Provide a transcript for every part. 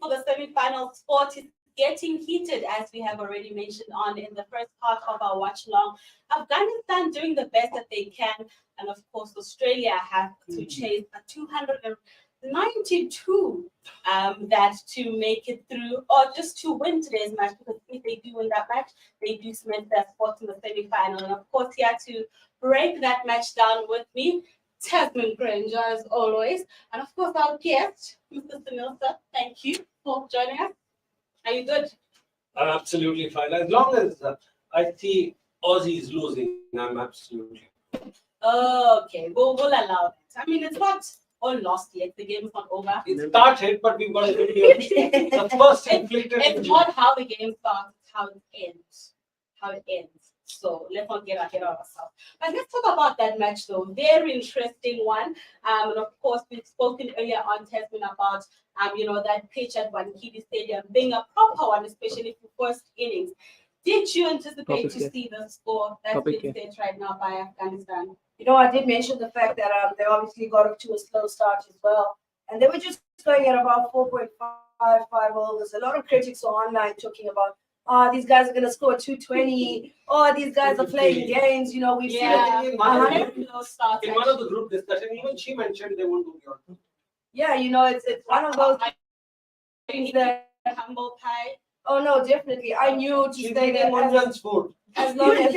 for the semi-final. Sport is getting heated, as we have already mentioned on in the first part of our watch long. Afghanistan doing the best that they can, and of course Australia have to chase a 292 that to make it through, or just to win today's match, because if they do win that match, they do cement their spot in the semi-final. And of course, here to break that match down with me, Tasman Granger, as always, and of course our guest, Mr. Sunilsa. Thank you for joining us. Are you good? I'm absolutely fine. As long as I see Aussies losing, I'm absolutely. Okay, we'll allow it. I mean, it's not all lost yet. The game is not over. It started, but we've got a video. The first inflicted. It's not how the game starts, it's how it ends. How it ends. So let's not get ahead of ourselves. But let's talk about that match, though. Very interesting one. And of course, we've spoken earlier on, Tasman, about that pitch at Wankidi Stadium being a proper one, especially for first innings. Did you anticipate to see the score that's been set right now by Afghanistan? I did mention the fact that they obviously got off to a slow start as well. And they were just going at about 4.55 overs. A lot of critics are online talking about, these guys are going to score 220. These guys are playing games. We've seen it in one of the group discussion, even she mentioned they won't do beyond. Yeah, it's one of those things that humble pie. Oh no, definitely. I knew to stay there food. as long as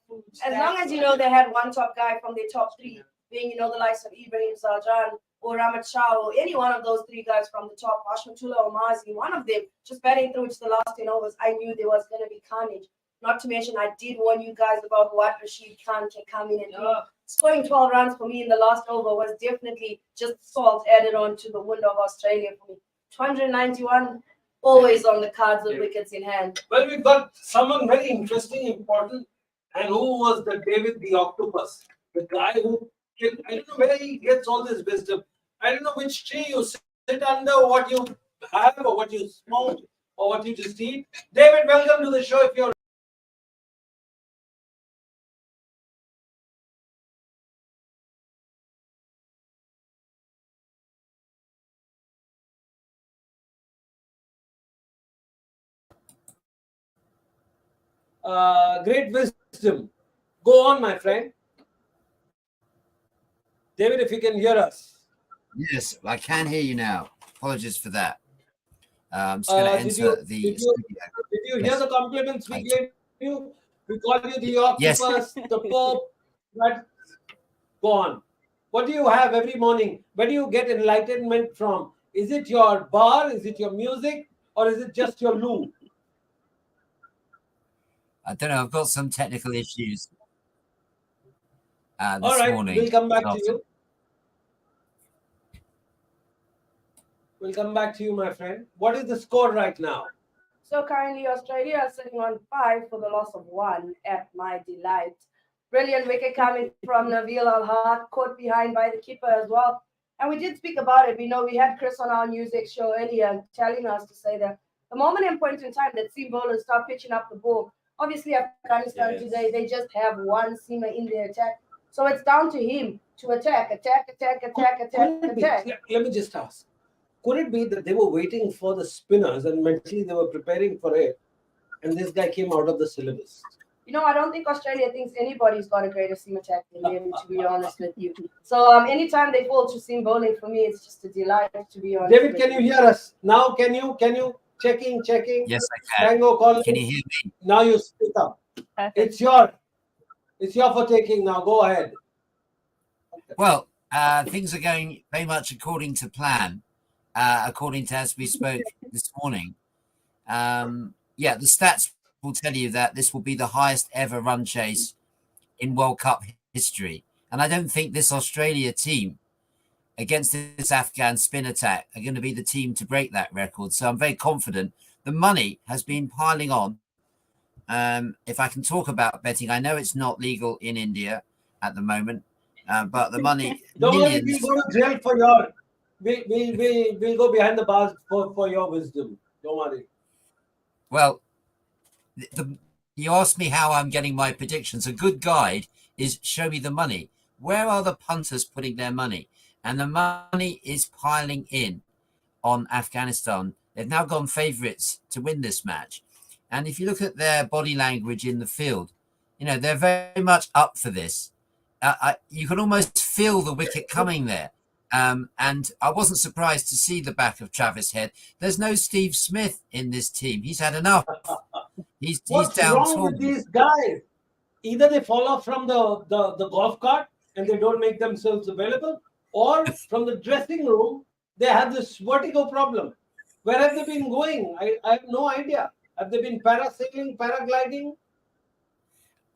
food. As long as they had one top guy from their top three, being the likes of Ibrahim Sarjan or Ramat Shah or any one of those three guys from the top, Hashmatullah or Mazi, one of them just batting through to the last 10 overs, I knew there was going to be carnage. Not to mention, I did warn you guys about what Rashid Khan can come in and do. Scoring 12 runs for me in the last over was definitely just salt added on to the wound of Australia for me. 291, always on the cards with wickets in hand. Well, we've got someone very interesting, important, and who was the David the Octopus, the guy who, I don't know where he gets all this wisdom. I don't know which tree you sit under, what you have, or what you smoke, or what you just eat. David, welcome to the show. If you're great wisdom. Go on, my friend. David, if you can hear us. Yes, I can hear you now. Apologies for that. I'm just going to enter the studio. Did you hear the compliments we gave you? We call you the octopus, the Pope. But go on. What do you have every morning? Where do you get enlightenment from? Is it your bar? Is it your music? Or is it just your loo? I don't know. I've got some technical issues this All right, morning. we'll come back to you. We'll come back to you, my friend. What is the score right now? So currently Australia is sitting on 5 for the loss of 1 at my delight. Brilliant wicket coming from Nabil Al-Had, caught behind by the keeper as well. And we did speak about it. We had Chris on our Newsx show earlier telling us to say that the moment and point in time that seam bowlers start pitching up the ball, obviously Afghanistan today, they just have one seamer in their attack. So it's down to him to attack. Let me just ask. Could it be that they were waiting for the spinners and mentally they were preparing for it, and this guy came out of the syllabus? I don't think Australia thinks anybody's got a greater seam attack than them, to be honest with you. So anytime they fall to seam bowling, for me, it's just a delight, to be honest. David, can you hear us? Now, can you? Checking. Yes, I can. Tango calling. Can you hear me? Now you speak up. It's your for taking now. Go ahead. Well, things are going very much according to plan, according to as we spoke this morning. The stats will tell you that this will be the highest ever run chase in World Cup history. And I don't think this Australia team against this Afghan spin attack are going to be the team to break that record. So I'm very confident. The money has been piling on. If I can talk about betting, I know it's not legal in India at the moment, but the money, don't millions. worry, we'll go to jail for your. We'll go behind the bars for your wisdom. Don't worry. Well, you asked me how I'm getting my predictions. A good guide is show me the money. Where are the punters putting their money? And the money is piling in. on Afghanistan. They've now gone favourites to win this match. And if you look at their body language in the field, they're very much up for this. You can almost feel the wicket coming there. And I wasn't surprised to see the back of Travis Head. There's no Steve Smith in this team. He's had enough. He's down wrong tools. with these guys? Either they fall off from the golf cart and they don't make themselves available, or from the dressing room, they have this vertigo problem. Where have they been going? I have no idea. Have they been parasailing, paragliding?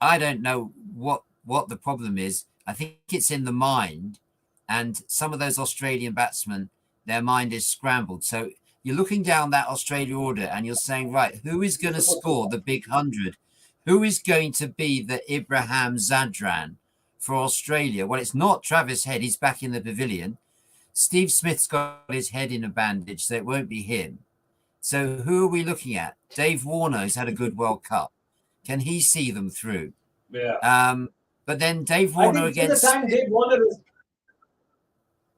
I don't know what the problem is. I think it's in the mind. And some of those Australian batsmen, their mind is scrambled. So you're looking down that Australia order and you're saying, right, who is going to score the big 100? Who is going to be the Ibrahim Zadran for Australia? Well, it's not Travis Head. He's back in the pavilion. Steve Smith's got his head in a bandage, so it won't be him. So who are we looking at? Dave Warner's had a good World Cup. Can he see them through? Yeah. But then Dave Warner against... the time Dave Warner is...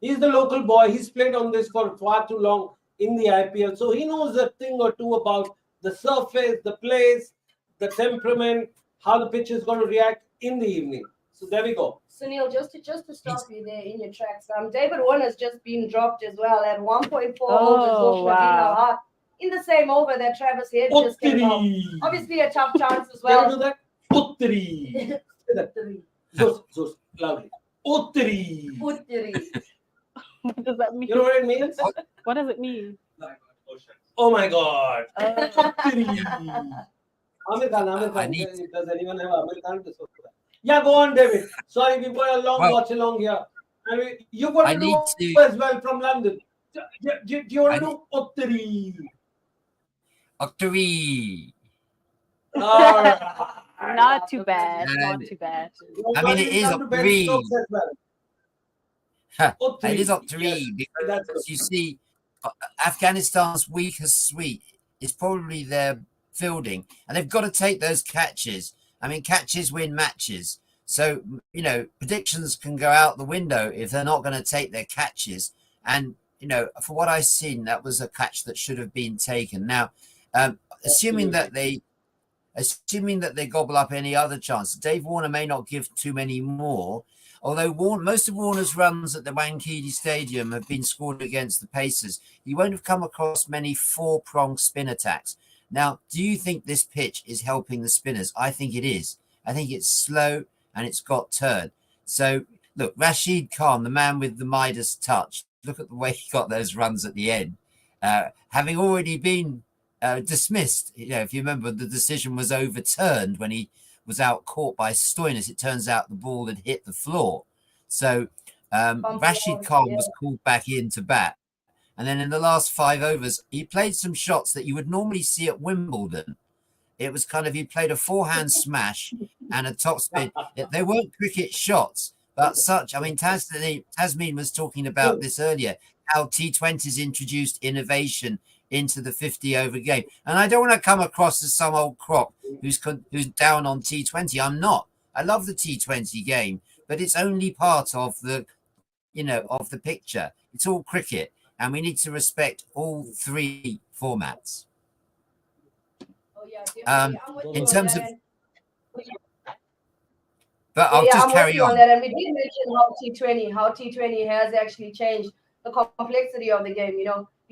He's the local boy. He's played on this for far too long in the IPL. So he knows a thing or two about the surface, the place, the temperament, how the pitch is going to react in the evening. So there we go. Sunil, just to stop you there in your tracks. David Warner's just been dropped as well at 1.4 overs. Wow. In the same over that Travis Head just came off. Obviously a tough chance as well. Can you do that? Uttari. Zos, loudly. Uttari. What does that mean? You know what it means? What does it mean? Oh my God. Amir Khan. Does anyone have Amir Khan to talk about? Yeah, go on, David. Sorry, we've got a long watch along here. I mean, you got to do as well from London. Do you want to do Uttari? Uttari. Not too bad. Not too bad. I mean, it is Uttari. It is Uttari because you see, Afghanistan's weakest suite is probably their fielding, and they've got to take those catches. I mean, catches win matches. So, predictions can go out the window if they're not going to take their catches. And, for what I've seen, that was a catch that should have been taken. Now, assuming that they gobble up any other chance, Dave Warner may not give too many more. Although most of Warner's runs at the Wankhede Stadium have been scored against the Pacers, he won't have come across many four-pronged spin attacks. Now, do you think this pitch is helping the spinners? I think it is. I think it's slow and it's got turn. So, look, Rashid Khan, the man with the Midas touch, look at the way he got those runs at the end. Having already been dismissed, if you remember, the decision was overturned when he was out caught by Stoinis. It turns out the ball had hit the floor. So Rashid Khan was called back in to bat. And then in the last 5 overs, he played some shots that you would normally see at Wimbledon. It was he played a forehand smash and a top spin. They weren't cricket shots, but Tasmin was talking about this earlier, how T20s introduced innovation into the 50-over game. And I don't want to come across as some old crop who's down on T20. I'm not. I love the T20 game, but it's only part of the picture. It's all cricket. And we need to respect all 3 formats. In terms of, but I'll just carry on. That. And we did mention how T20 has actually changed the complexity of the game. You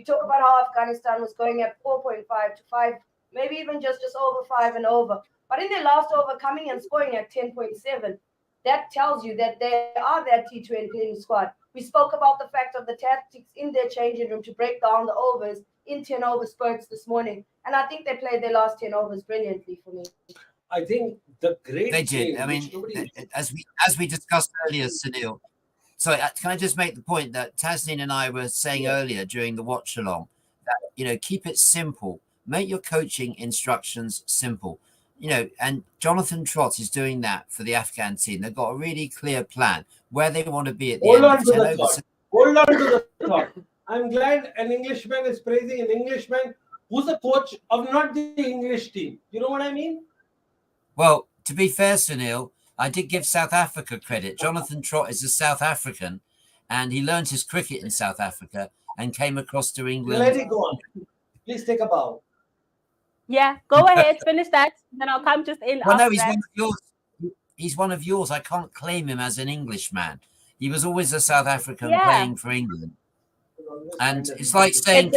talk about how Afghanistan was going at 4.5 to 5, maybe even just over 5 and over. But in their last over, coming and scoring at 10.7, that tells you that they are that T20 squad. We spoke about the fact of the tactics in their changing room to break down the overs in 10-over spurts this morning. And I think they played their last 10 overs brilliantly for me. I think the great... They did. I mean, as we discussed earlier, Sunil, sorry, can I just make the point that Tasneem and I were saying earlier during the watch along that, keep it simple. Make your coaching instructions simple. And Jonathan Trott is doing that for the Afghan team. They've got a really clear plan where they want to be at the end of 10 overs. Hold on to the thought. I'm glad an Englishman is praising an Englishman who's a coach of not the English team. You know what I mean? Well, to be fair, Sunil, I did give South Africa credit. Jonathan Trott is a South African, and he learned his cricket in South Africa. and came across to England. Let it go on. Please take a bow. Yeah, go ahead, finish that. Then I'll come just in Well, no, after he's that. one of yours. He's one of yours. I can't claim him as an Englishman. He was always a South African Yeah. playing for England. And it's like saying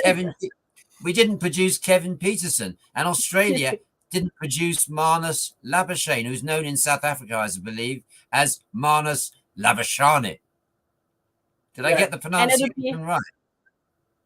we didn't produce Kevin Peterson, and Australia didn't produce Marnus Labuschagne, who's known in South Africa, I believe, as Marnus Labuschagne. Did I get the pronunciation right?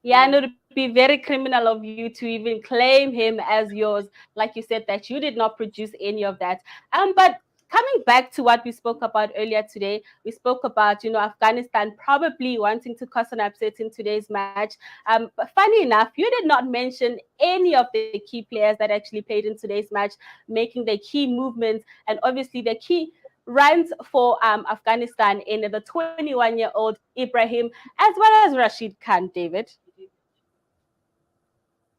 Yeah, and it would be very criminal of you to even claim him as yours, like you said that you did not produce any of that. But coming back to what we spoke about earlier today, we spoke about, Afghanistan probably wanting to cause an upset in today's match. But funny enough, you did not mention any of the key players that actually played in today's match, making the key movements and obviously the key runs for Afghanistan in the 21-year-old Ibrahim, as well as Rashid Khan, David.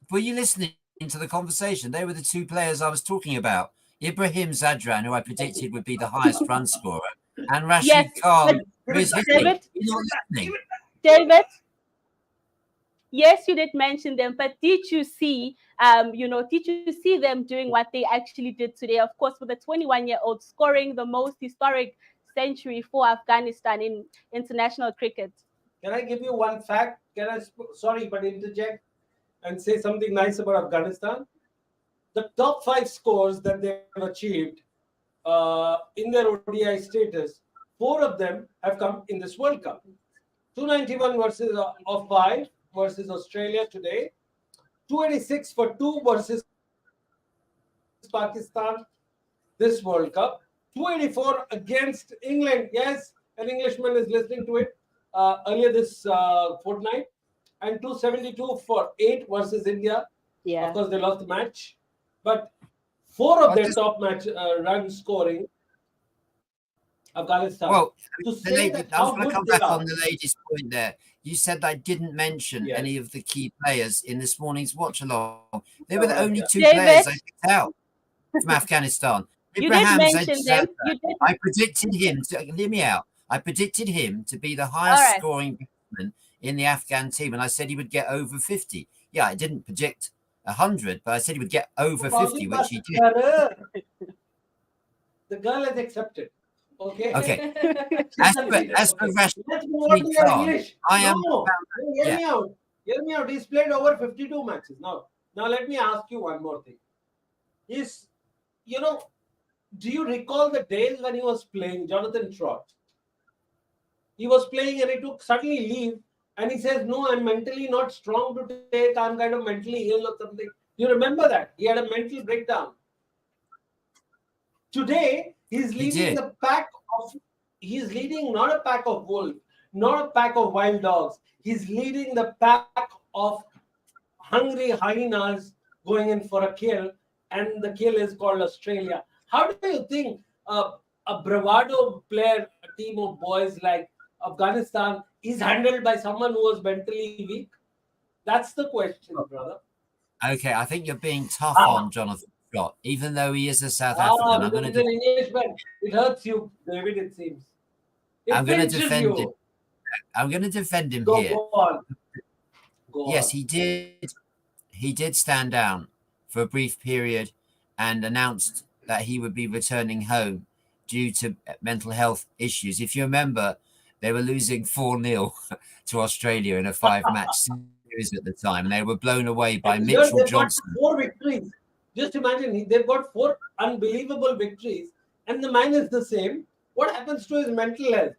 Were you listening to the conversation? They were the two players I was talking about. Ibrahim Zadran, who I predicted would be the highest run scorer, and Rashid Khan, who is hitting. You're not listening. David, yes, you did mention them, but did you see, did you see them doing what they actually did today? Of course, with the 21-year-old scoring the most historic century for Afghanistan in international cricket. Can I give you one fact? Sorry, but interject and say something nice about Afghanistan? The top 5 scores that they have achieved in their ODI status, 4 of them have come in this World Cup. 291 versus of 5 versus Australia today, 286 for 2 versus Pakistan this World Cup, 284 against England. Yes, an Englishman is listening to it earlier this fortnight, and 272 for 8 versus India. Yeah. Of course, they lost the match, but 4 of their top match run scoring, Afghanistan. Well, to I say was that going how to come good they back are. on the lady's point there. You said I didn't mention Yes. any of the key players in this morning's watch along. They were the only 2 David? players I picked out from Afghanistan. You did Ibrahim mention them. Zadran, You did. I predicted him to hear me out. I predicted him to be the highest right. scoring batsman in the Afghan team, and I said he would get over 50. Yeah, I didn't predict 100, but I said he would get over 50, which he did. The girl has accepted. Okay. Okay. As for Rashid Let's move on to your Khan, English. I am. No, hear yeah. me out. Hear me out. He's played over 52 matches. Now let me ask you one more thing. Do you recall the days when he was playing, Jonathan Trott? He was playing and he took suddenly leave and he says, no, I'm mentally not strong to take. I'm kind of mentally ill or something. You remember that? He had a mental breakdown. Today, he's leading the pack of, he's leading not a pack of wolves, not a pack of wild dogs. He's leading the pack of hungry hyenas going in for a kill, and the kill is called Australia. How do you think a bravado player, a team of boys like Afghanistan is handled by someone who was mentally weak? That's the question, brother. Okay, I think you're being tough on Jonathan Trott, even though he is a South African. I'm going to Englishman. It hurts you, David, it seems. I'm going to defend him. I'm going to defend him here. Go on. Yes, he did. He did stand down for a brief period and announced that he would be returning home due to mental health issues. If you remember, they were losing 4-0 to Australia in a 5-match series at the time, and they were blown away by Mitchell Johnson. Got 4 victories. Just imagine, they've got 4 unbelievable victories, and the man is the same. What happens to his mental health?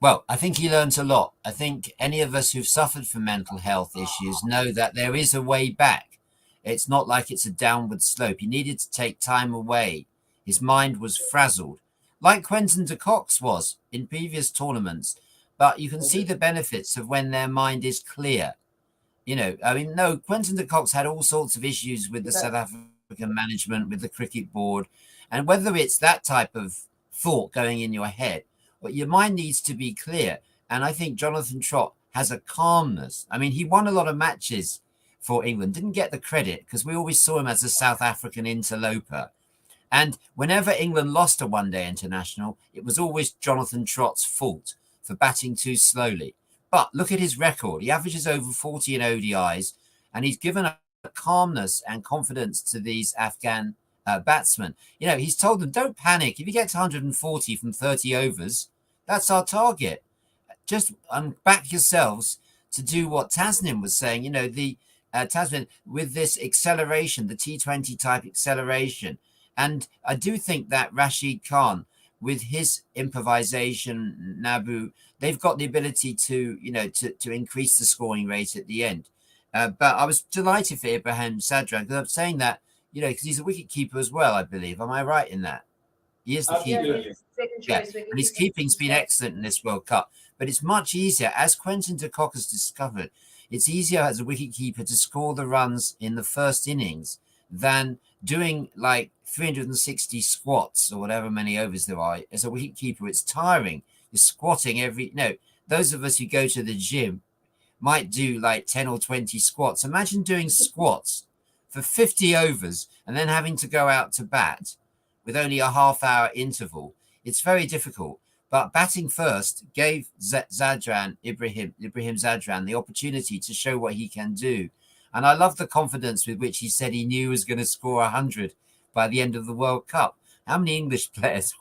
Well, I think he learns a lot. I think any of us who've suffered from mental health issues know that there is a way back. It's not like it's a downward slope. He needed to take time away. His mind was frazzled, like Quentin de Kock's was in previous tournaments. But you can see the benefits of when their mind is clear. Quentin de Kock's had all sorts of issues with the South African management, with the cricket board. And whether it's that type of thought going in your head, but your mind needs to be clear. And I think Jonathan Trott has a calmness. I mean, he won a lot of matches for England, didn't get the credit because we always saw him as a South African interloper. And whenever England lost a one-day international, it was always Jonathan Trott's fault for batting too slowly. But look at his record. He averages over 40 in ODIs, and he's given a calmness and confidence to these Afghan batsmen. You know, he's told them, don't panic. If you get to 140 from 30 overs, that's our target. Just back yourselves to do what Tasnim was saying. You know, the Tasman with this acceleration, the T20 type acceleration. And I do think that Rashid Khan, with his improvisation, Nabu, they've got the ability to, you know, to increase the scoring rate at the end. But I was delighted for Ibrahim Zadran, because I'm saying that, you know, because he's a wicket keeper as well, I believe. Am I right in that? He is the keeper. Yeah, and his keeping's been excellent in this World Cup. But it's much easier, as Quentin de Kock has discovered, it's easier as a wicketkeeper to score the runs in the first innings than doing like 360 squats or whatever many overs there are. As a wicketkeeper, it's tiring. You're squatting those of us who go to the gym might do like 10 or 20 squats. Imagine doing squats for 50 overs and then having to go out to bat with only a half-hour interval. It's very difficult. But batting first gave Ibrahim Zadran the opportunity to show what he can do. And I love the confidence with which he said he knew he was going to score 100 by the end of the World Cup. How many English players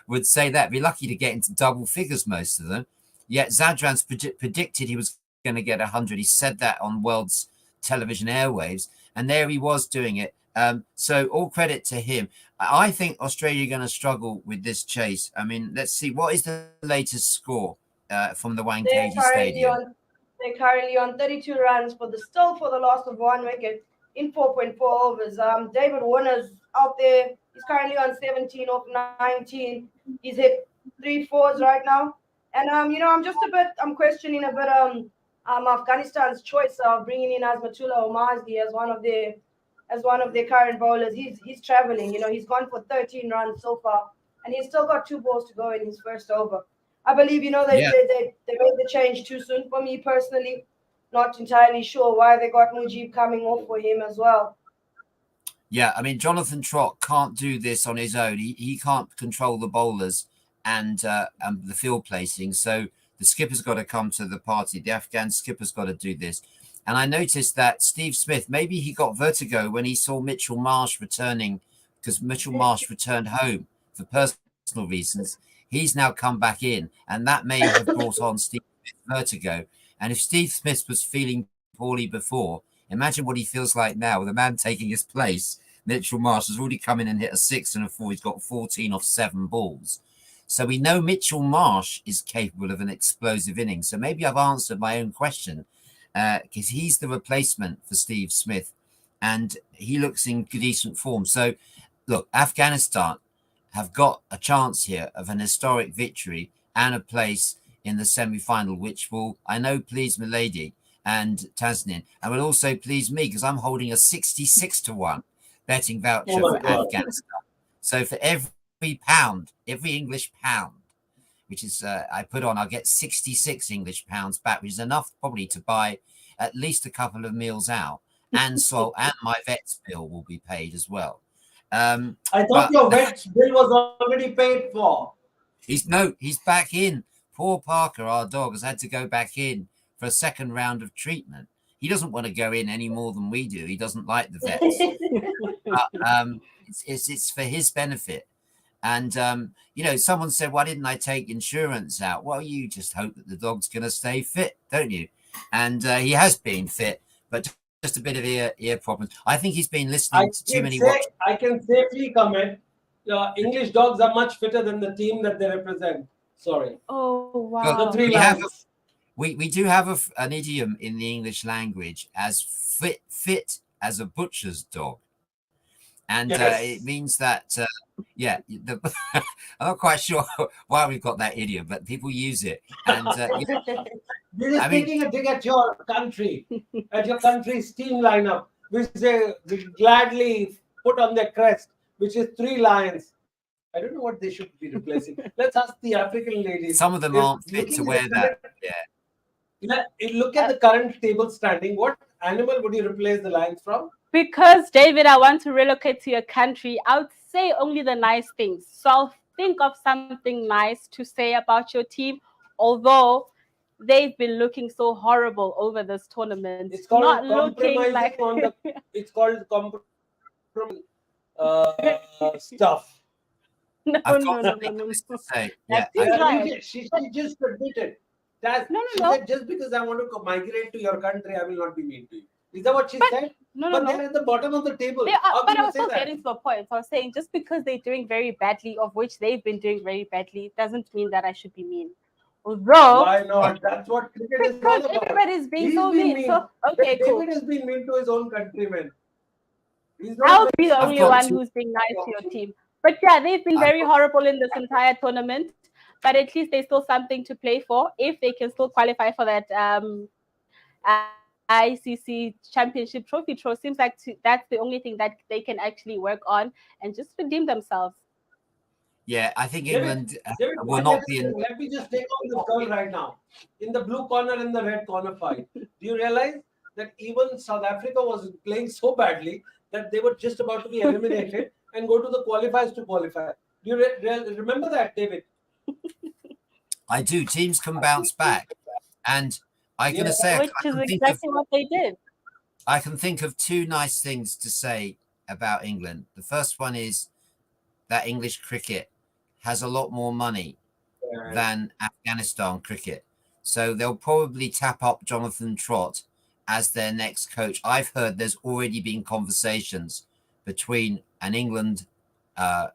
would say that? Be lucky to get into double figures, most of them. Yet Zadran's predicted he was going to get 100. He said that on world's television airwaves. And there he was doing it. So all credit to him. I think Australia are going to struggle with this chase. I mean, let's see. What is the latest score from the Wankhede Stadium? They're currently on 32 runs for the loss of 1 wicket in 4.4 overs. David Warner's out there. He's currently on 17 off 19. He's hit 3 fours right now. And, I'm questioning a bit Afghanistan's choice of bringing in Azmatullah Omazi as one of their current bowlers. He's traveling. You know, he's gone for 13 runs so far, and he's still got 2 balls to go in his first over. I believe, they made the change too soon. For me personally, not entirely sure why they got Mujib coming off for him as well. Yeah, I mean, Jonathan Trott can't do this on his own. He can't control the bowlers and the field placing. So the skipper's got to come to the party. The Afghan skipper's got to do this. And I noticed that Steve Smith, maybe he got vertigo when he saw Mitchell Marsh returning, because Mitchell Marsh returned home for personal reasons. He's now come back in, and that may have brought on Steve Smith vertigo. And if Steve Smith was feeling poorly before, imagine what he feels like now with a man taking his place. Mitchell Marsh has already come in and hit a 6 and a 4. He's got 14 off 7 balls. So we know Mitchell Marsh is capable of an explosive inning. So maybe I've answered my own question, because he's the replacement for Steve Smith, and he looks in decent form. So, look, Afghanistan have got a chance here of an historic victory and a place in the semi-final, which will, I know, please Milady and Tasnin, and will also please me, because I'm holding a 66-1 betting voucher for Afghanistan. So for every pound, every English pound, which is I put on, I'll get 66 English pounds back, which is enough probably to buy at least a couple of meals out, and my vet's bill will be paid as well. I thought your vet's bill was already paid for. He's back in. Poor Parker, our dog, has had to go back in for a second round of treatment. He doesn't want to go in any more than we do. He doesn't like the vets. But, it's for his benefit. And, someone said, why didn't I take insurance out? Well, you just hope that the dog's going to stay fit, don't you? And he has been fit, but just a bit of ear problems. I think he's been listening to too many watches. I can safely comment, English dogs are much fitter than the team that they represent. Sorry. Oh, wow. Well, we do have an idiom in the English language as fit as a butcher's dog. And yes. It means that, I'm not quite sure why we've got that idiom, but people use it. And this is taking a dig at your country, at your country's team lineup, which they gladly put on their crest, which is 3 lions. I don't know what they should be replacing. Let's ask the African ladies. Some of them aren't fit to wear that. Look at the current table standing. What animal would you replace the lions from? Because, David, I want to relocate to your country, I would say only the nice things. So I'll think of something nice to say about your team. Although they've been looking so horrible over this tournament. It's called Not looking compromising like on the. It's called stuff. no, I've no, got no, no, something no, nice to no. say. That Yeah, seems right. She just admitted that No, she no, no. said just because I want to migrate to your country, I will not be mean to you. Is that what she said? No, no, But no. they're at the bottom of the table. They are, How but can I you was say still that? getting to a point. So I was saying just because they're doing very badly, of which they've been doing very badly, doesn't mean that I should be mean. Although, Why not? That's what cricket is all because about. everybody's being He's so been mean. So okay, David cool. has been mean to his own countrymen. He's not I'll be the I've only got one two. who's being nice to your team. But yeah, they've been I've very got, horrible in this entire tournament. But at least there's still something to play for if they can still qualify for that ICC Championship trophy. Seems like that's the only thing that they can actually work on and just redeem themselves. yeah, I think David, England David, will not be in. let me just take on this girl right now. In the blue corner and the red corner fight. Do you realize that even South Africa was playing so badly that they were just about to be eliminated and go to the qualifiers to qualify? Do you remember that, David? I do. Teams can bounce back, and I'm going to say Which is exactly what they did. I can think of two nice things to say about England. The first one is that English cricket has a lot more money than Afghanistan cricket. So they'll probably tap up Jonathan Trott as their next coach. I've heard there's already been conversations between an England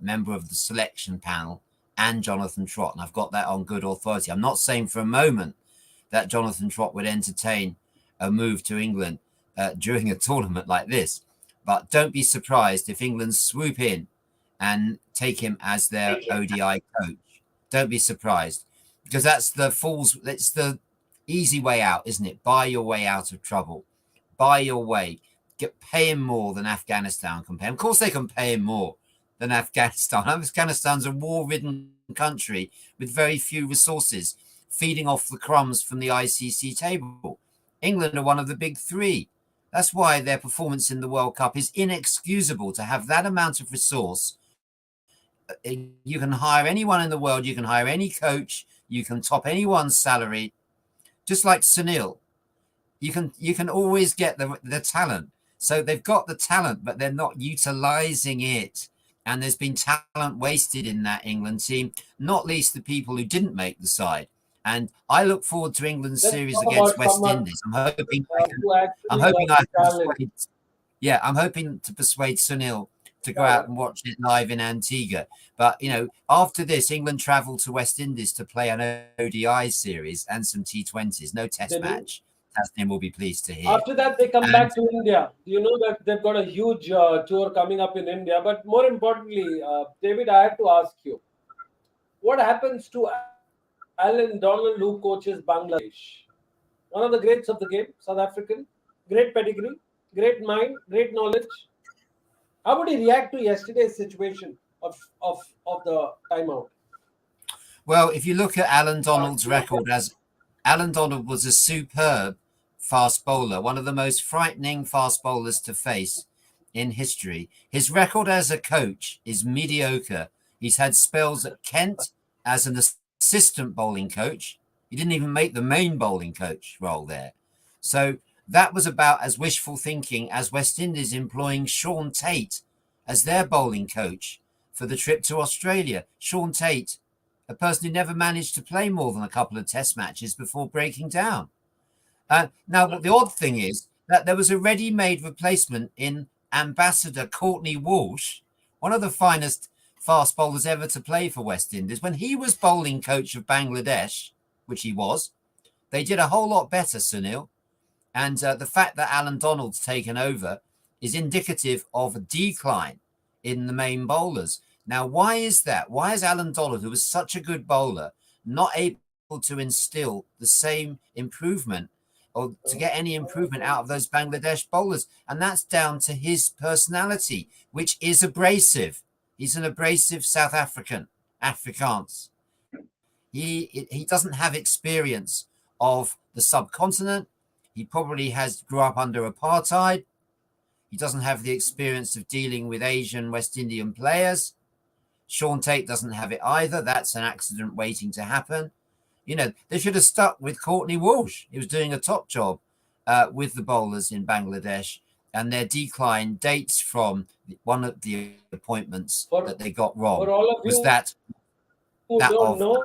member of the selection panel and Jonathan Trott, and I've got that on good authority. I'm not saying for a moment that Jonathan Trott would entertain a move to England during a tournament like this, but don't be surprised if England swoop in and take him as their ODI coach. Don't be surprised, because that's it's the easy way out, isn't it? Buy your way out of trouble. Buy your way. Pay him more than Afghanistan can pay him. Of course, they can pay him more than Afghanistan. Afghanistan's a war-ridden country with very few resources, feeding off the crumbs from the ICC table. England are one of the big three. That's why their performance in the World Cup is inexcusable. To have that amount of resource, you can hire anyone in the world, you can hire any coach, you can top anyone's salary, just like Sunil. You can always get the talent. So they've got the talent, but they're not utilizing it. And there's been talent wasted in that England team, not least the people who didn't make the side. And I look forward to England's series against West Indies. I'm hoping I'm hoping to persuade Sunil to go out and watch it live in Antigua. But after this, England travel to West Indies to play an ODI series and some T20s. No test match. Tasnim will be pleased to hear. After that, they come back to India. You know that they've got a huge tour coming up in India. But more importantly, David, I have to ask you, what happens to Alan Donald, who coaches Bangladesh? One of the greats of the game, South African, great pedigree, great mind, great knowledge. How would he react to yesterday's situation of the timeout? Well, if you look at Alan Donald's record, Alan Donald was a superb fast bowler, one of the most frightening fast bowlers to face in history. His record as a coach is mediocre. He's had spells at Kent as an assistant bowling coach. He didn't even make the main bowling coach role there. So that was about as wishful thinking as West Indies employing Sean Tate as their bowling coach for the trip to Australia. Sean Tate, a person who never managed to play more than a couple of test matches before breaking down. Now, the odd thing is that there was a ready-made replacement in Ambassador Courtney Walsh, one of the finest fast bowlers ever to play for West Indies. When he was bowling coach of Bangladesh, which he was, they did a whole lot better, Sunil. And the fact that Alan Donald's taken over is indicative of a decline in the main bowlers. Now, why is that? Why is Alan Donald, who was such a good bowler, not able to instill the same improvement or to get any improvement out of those Bangladesh bowlers? And that's down to his personality, which is abrasive. He's an abrasive South African, Afrikaans. He doesn't have experience of the subcontinent. He probably grew up under apartheid. He doesn't have the experience of dealing with Asian West Indian players. Sean Tate doesn't have it either. That's an accident waiting to happen. You know, they should have stuck with Courtney Walsh. He was doing a top job with the bowlers in Bangladesh, and their decline dates from one of the appointments that they got wrong. For all of was you that who that don't of know,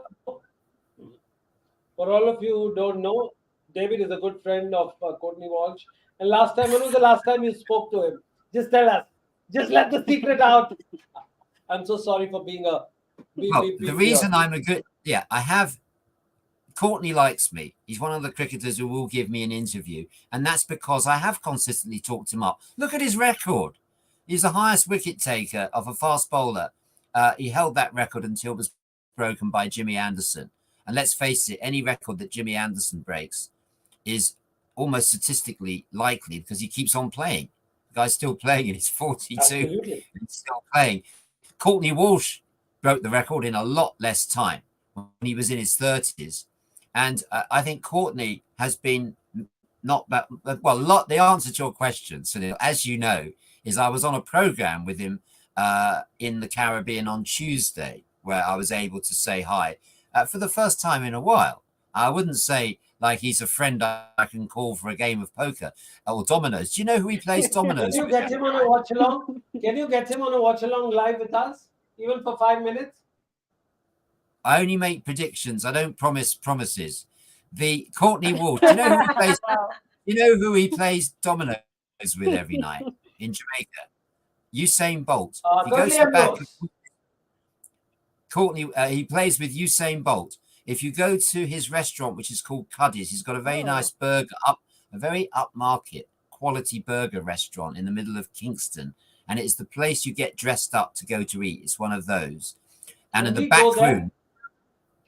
for all of you who don't know, David is a good friend of Courtney Walsh. And last time, when was the last time you spoke to him? Just tell us. Just let the secret out. I'm so sorry for being a. the reason I'm a good, I have. Courtney likes me. He's one of the cricketers who will give me an interview, and that's because I have consistently talked him up. Look at his record. He's the highest wicket taker of a fast bowler. He held that record until it was broken by Jimmy Anderson. And let's face it, any record that Jimmy Anderson breaks is almost statistically likely because he keeps on playing. The guy's still playing, and he's 42. Absolutely. And he's still playing. Courtney Walsh broke the record in a lot less time when he was in his 30s. And I think Courtney has been not bad. Well, the answer to your question, Sunil, as you know, is I was on a program with him in the Caribbean on Tuesday, where I was able to say hi for the first time in a while. I wouldn't say like he's a friend I can call for a game of poker or dominoes. Do you know who he plays dominoes Can you with? get him on a watch along? Can you get him on a watch along live with us, even for 5 minutes? I only make predictions. I don't promise promises. The Courtney Walsh. Do you know who he plays? You know who he plays dominoes with every night in Jamaica? Usain Bolt. If he goes to the back of Courtney, he plays with Usain Bolt. If you go to his restaurant, which is called Cuddy's, he's got a very nice burger a very upmarket quality burger restaurant in the middle of Kingston, and it's the place you get dressed up to go to eat. It's one of those, and in the back room.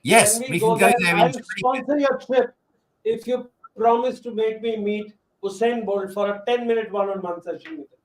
Yes, we can go there. I'll sponsor your trip if you promise to make me meet Usain Bolt for a 10-minute one-on-one session with him.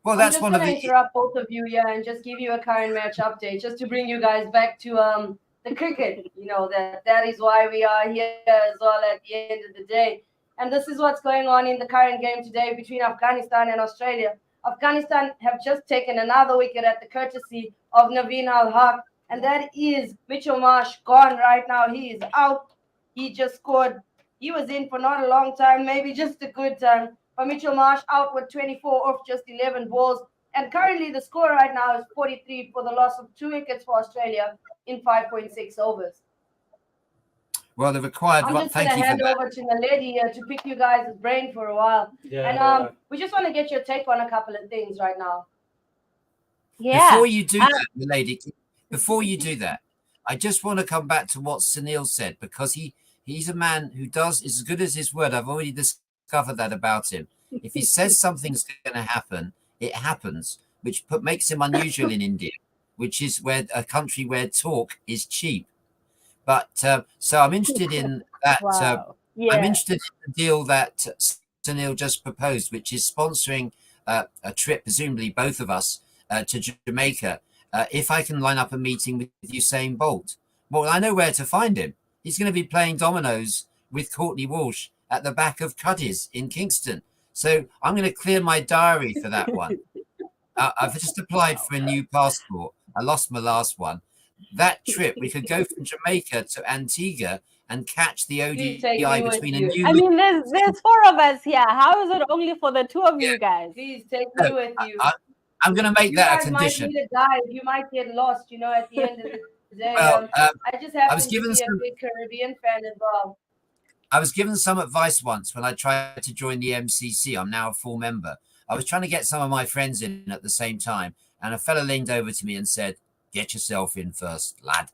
Well, that's I'm one just of going the. to interrupt both of you here and just give you a current match update, just to bring you guys back to the cricket. You know, that is why we are here as well at the end of the day. And this is what's going on in the current game today between Afghanistan and Australia. Afghanistan have just taken another wicket at the courtesy of Naveen Al-Haq, and that is Mitchell Marsh gone right now. He is out. He just scored. He was in for not a long time, maybe just a good time. But Mitchell Marsh out with 24 off just 11 balls. And currently the score right now is 43 for the loss of 2 wickets for Australia in 5.6 overs. Well, the required. I'm just going to hand over to Naledi here to pick you guys' brain for a while. And we just want to get your take on a couple of things right now. Yeah. Before you do that, Naledi, before you do that, I just want to come back to what Sunil said, because he's a man who is as good as his word. I've already discovered that about him. If he says something's going to happen, it happens, which makes him unusual in India, which is a country where talk is cheap. But so I'm interested in that. Wow. I'm interested in the deal that Sunil just proposed, which is sponsoring a trip, presumably both of us, to Jamaica. If I can line up a meeting with Usain Bolt, well, I know where to find him. He's going to be playing dominoes with Courtney Walsh at the back of Cuddy's in Kingston. So I'm going to clear my diary for that one. I've just applied for a new passport. I lost my last one. That trip, we could go from Jamaica to Antigua and catch the ODI between a new. I mean, there's 4 of us here. How is it only for the 2 of you guys? Please take me with you. I'm going to make that a condition. You guys might need a guide. You might get lost, at the end of the day. Well, I just happen to be a big Caribbean fan as well. I was given some advice once when I tried to join the MCC. I'm now a full member. I was trying to get some of my friends in at the same time, and a fellow leaned over to me and said, "Get yourself in first, lad."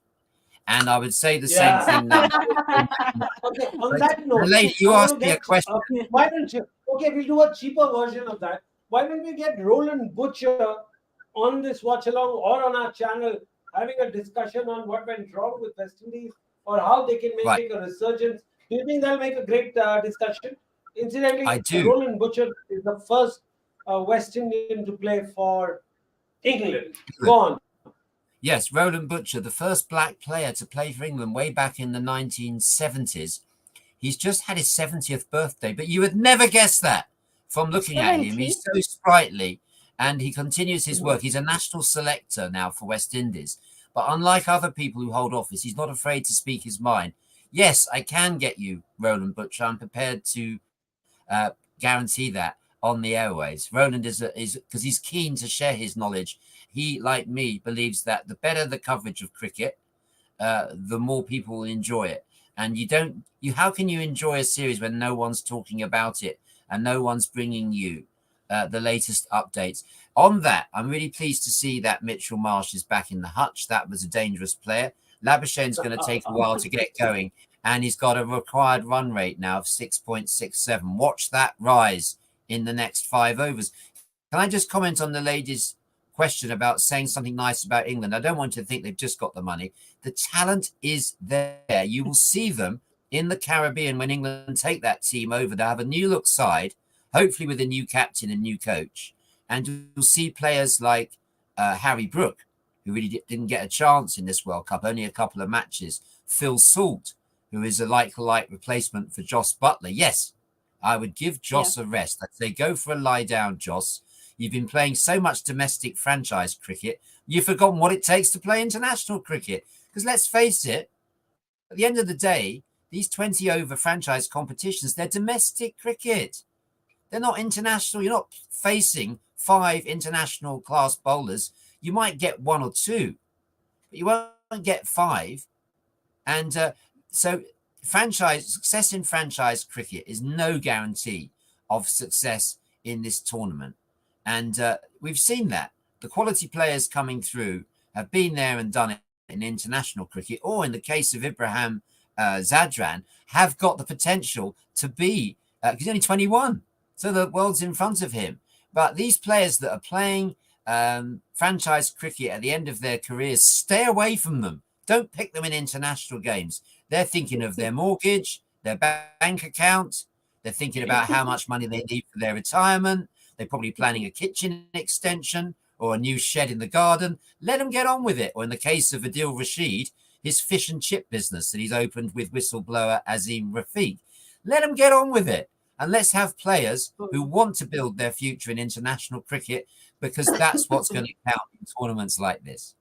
And I would say the same thing now. Okay, on that note, lady, you asked me a question. Why don't you? Okay, we'll do a cheaper version of that. Why don't we get Roland Butcher on this watch along or on our channel, having a discussion on what went wrong with West Indies or how they can make a resurgence? Do you think that'll make a great discussion? Incidentally, I do. Roland Butcher is the first West Indian to play for England. Go on. Yes, Roland Butcher, the first black player to play for England way back in the 1970s. He's just had his 70th birthday, but you would never guess that from looking at him. He's so sprightly, and he continues his work. He's a national selector now for West Indies. But unlike other people who hold office, he's not afraid to speak his mind. Yes, I can get you Roland Butcher. I'm prepared to guarantee that on the airways. Roland is because he's keen to share his knowledge. He, like me, believes that the better the coverage of cricket, the more people will enjoy it. And how can you enjoy a series when no one's talking about it and no one's bringing you the latest updates? On that, I'm really pleased to see that Mitchell Marsh is back in the hutch. That was a dangerous player. Labuschagn's going to take a while to get going, and he's got a required run rate now of 6.67. Watch that rise in the next 5 overs. Can I just comment on the ladies' question about saying something nice about England? I don't want you to think they've just got the money. The talent is there. You will see them in the Caribbean when England take that team over. They'll have a new look side, hopefully with a new captain and new coach. And you'll see players like Harry Brook, who really didn't get a chance in this World Cup, only a couple of matches. Phil Salt, who is a like replacement for Joss Butler. Yes, I would give Joss a rest. I'd say go for a lie down, Joss. You've been playing so much domestic franchise cricket, you've forgotten what it takes to play international cricket. Because let's face it, at the end of the day, these 20-over franchise competitions, they're domestic cricket. They're not international. You're not facing 5 international class bowlers. You might get 1 or 2, but you won't get 5. And so success in franchise cricket is no guarantee of success in this tournament. And we've seen that. The quality players coming through have been there and done it in international cricket, or in the case of Ibrahim Zadran, have got the potential to be, because he's only 21, so the world's in front of him. But these players that are playing franchise cricket at the end of their careers, stay away from them. Don't pick them in international games. They're thinking of their mortgage, their bank account. They're thinking about how much money they need for their retirement. They're probably planning a kitchen extension or a new shed in the garden. Let them get on with it. Or in the case of Adil Rashid, his fish and chip business that he's opened with whistleblower Azim Rafiq. Let them get on with it. And let's have players who want to build their future in international cricket, because that's what's going to count in tournaments like this.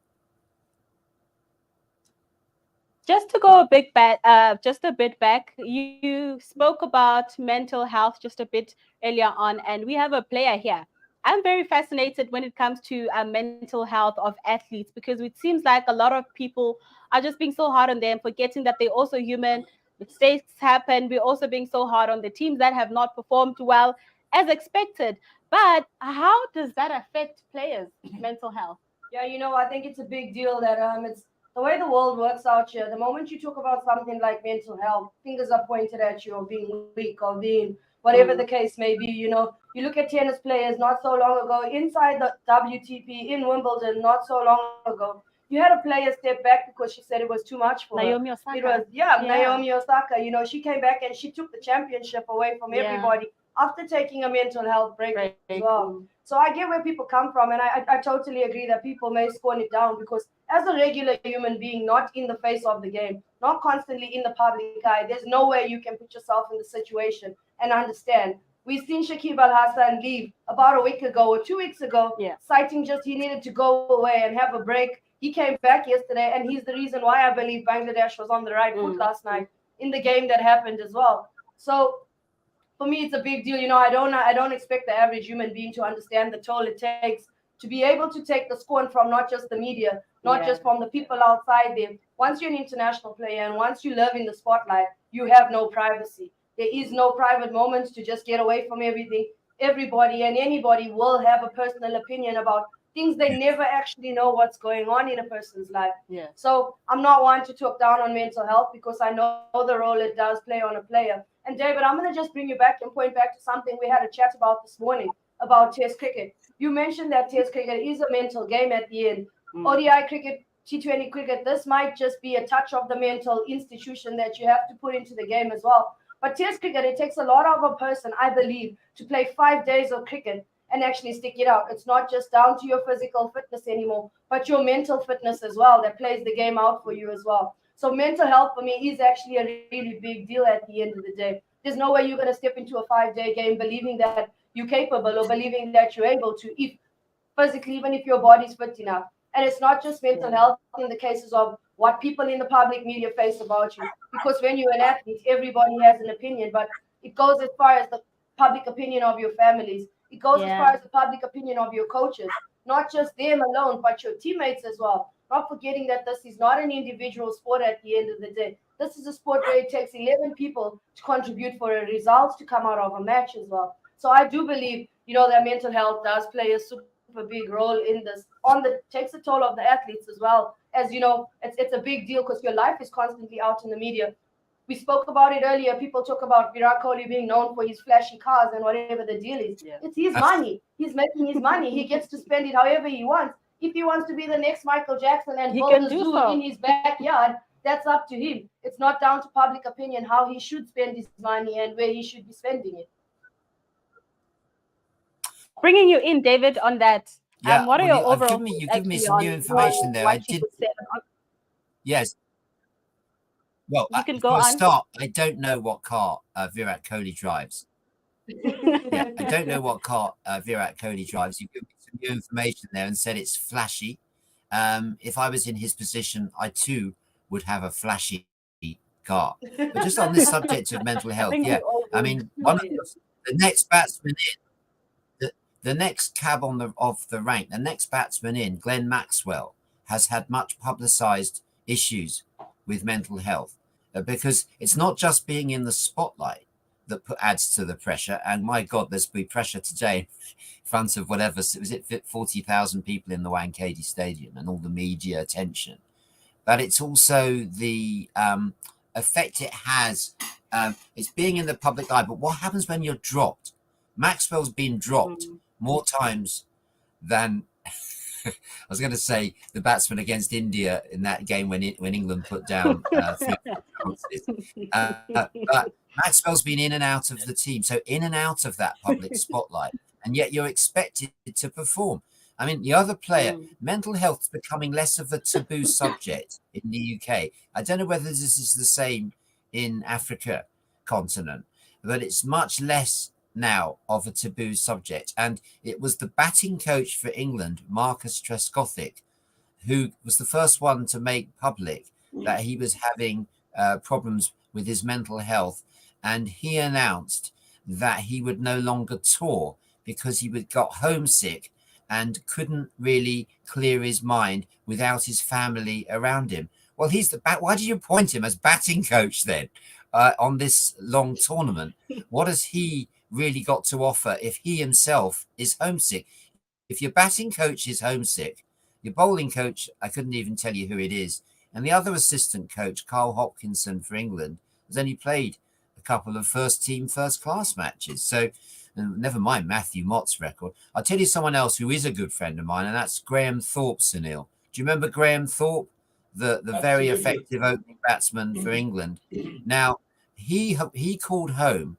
Just to go a bit back, you spoke about mental health just a bit earlier on, and we have a player here. I'm very fascinated when it comes to mental health of athletes, because it seems like a lot of people are just being so hard on them, forgetting that they're also human. Mistakes happen. We're also being so hard on the teams that have not performed well as expected. But how does that affect players' mental health? Yeah, I think it's a big deal that it's the way the world works out here. The moment you talk about something like mental health, fingers are pointed at you, or being weak, or being whatever the case may be. You look at tennis players not so long ago, inside the WTP in Wimbledon not so long ago. You had a player step back because she said it was too much for Naomi her. Osaka. It was, Naomi Osaka. She came back and she took the championship away from everybody after taking a mental health break as well. So I get where people come from, and I totally agree that people may scorn it down, because as a regular human being, not in the face of the game, not constantly in the public eye, there's no way you can put yourself in the situation and understand. We've seen Shakib Al Hassan leave about a week ago or 2 weeks ago, citing just he needed to go away and have a break. He came back yesterday, and he's the reason why I believe Bangladesh was on the right foot last night in the game that happened as well. So for me, it's a big deal. I don't expect the average human being to understand the toll it takes to be able to take the scorn from not just the media, not just from the people outside there. Once you're an international player and once you live in the spotlight, you have no privacy. There is no private moments to just get away from everything. Everybody and anybody will have a personal opinion about things they never actually know what's going on in a person's life. Yeah. So I'm not one to talk down on mental health, because I know the role it does play on a player. And David, I'm going to just bring you back and point back to something we had a chat about this morning about Test cricket. You mentioned that Test cricket is a mental game at the end. ODI cricket, T20 cricket, this might just be a touch of the mental institution that you have to put into the game as well. But Test cricket, it takes a lot of a person, I believe, to play 5 days of cricket and actually stick it out. It's not just down to your physical fitness anymore, but your mental fitness as well that plays the game out for you as well. So mental health for me is actually a really big deal at the end of the day. There's no way you're going to step into a 5-day game believing that you're capable or believing that you're able to, if physically, even if your body's fit enough. And it's not just mental health in the cases of what people in the public media face about you. Because when you're an athlete, everybody has an opinion, but it goes as far as the public opinion of your families. It goes as far as the public opinion of your coaches, not just them alone, but your teammates as well. Not forgetting that this is not an individual sport at the end of the day. This is a sport where it takes 11 people to contribute for a result to come out of a match as well. So I do believe, that mental health does play a super big role in this. Takes a toll of the athletes as well. As it's a big deal because your life is constantly out in the media. We spoke about it earlier. People talk about Virat Kohli being known for his flashy cars and whatever the deal is. Yeah. It's his money. He's making his money. He gets to spend it however he wants. If he wants to be the next Michael Jackson and build a zoo in his backyard, that's up to him. It's not down to public opinion how he should spend his money and where he should be spending it. Bringing you in, David, on that. Yeah, what are your overall? You give me some new information there. I did. Yes. Well, you can for go a on. start, I don't know what car Virat Kohli drives. Yeah, I don't know what car Virat Kohli drives. You give me some new information there and said it's flashy. If I was in his position, I too would have a flashy car. But just on this subject of mental health, yeah, I mean, one of the next batsman in, the next cab of the rank, the next batsman in, Glenn Maxwell, has had much publicised issues with mental health because it's not just being in the spotlight that adds to the pressure. And my God, there's been pressure today in front of whatever, was it 40,000 people in the Wankhede Stadium and all the media attention. But it's also the effect it has. It's being in the public eye. But what happens when you're dropped? Maxwell's been dropped more times than I was going to say the batsman against India in that game when England put down 3 chances. But Maxwell's been in and out of the team, so in and out of that public spotlight, and yet you're expected to perform. I mean, the other player, mental health is becoming less of a taboo subject in the UK. I don't know whether this is the same in Africa continent, but it's much less now of a taboo subject. And it was the batting coach for England, Marcus Trescothick, who was the first one to make public that he was having problems with his mental health. And he announced that he would no longer tour because he got homesick and couldn't really clear his mind without his family around him. Well, he's the why did you appoint him as batting coach then on this long tournament? What has he really got to offer if he himself is homesick? If your batting coach is homesick, your bowling coach, I couldn't even tell you who it is, and the other assistant coach, Carl Hopkinson for England, has only played a couple of first-class matches. So never mind Matthew Mott's record. I'll tell you someone else who is a good friend of mine, and that's Graham Thorpe, Sunil. Do you remember Graham Thorpe, the very effective opening batsman for England? Now, he called home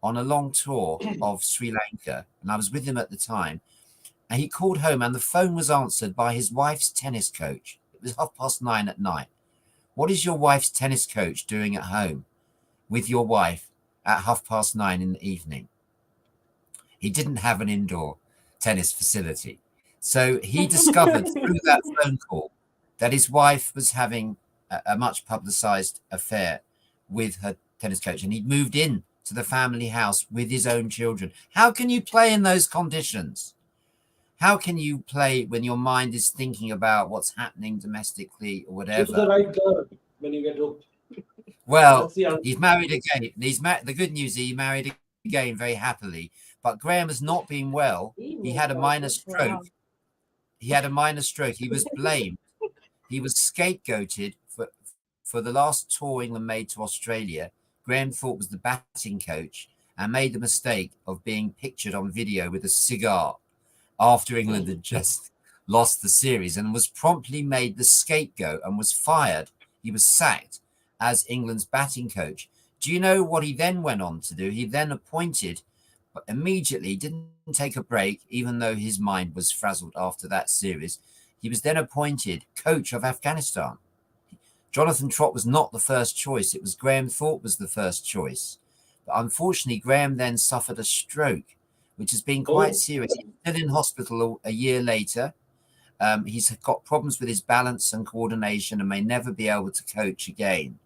on a long tour of Sri Lanka, and I was with him at the time, and he called home and the phone was answered by his wife's tennis coach. It was 9:30 at night. What is your wife's tennis coach doing at home with your wife at 9:30 in the evening? He didn't have an indoor tennis facility. So he discovered through that phone call that his wife was having a much publicized affair with her tennis coach, and he'd moved in to the family house with his own children. How can you play in those conditions? How can you play when your mind is thinking about what's happening domestically or whatever? Choose the right girl when you get hooked. Well, he's married again. The good news is he married again very happily. But Graham has not been well. He had a minor stroke. He was blamed. He was scapegoated for the last tour England made to Australia. Graham Thorpe was the batting coach and made the mistake of being pictured on video with a cigar after England had just lost the series and was promptly made the scapegoat and was fired. He was sacked as England's batting coach. Do you know what he then went on to do? He then appointed, immediately, didn't take a break, even though his mind was frazzled after that series. He was then appointed coach of Afghanistan. Jonathan Trott was not the first choice. It was Graham Thorpe was the first choice. But unfortunately, Graham then suffered a stroke, which has been quite serious. He's still in hospital a year later. He's got problems with his balance and coordination and may never be able to coach again.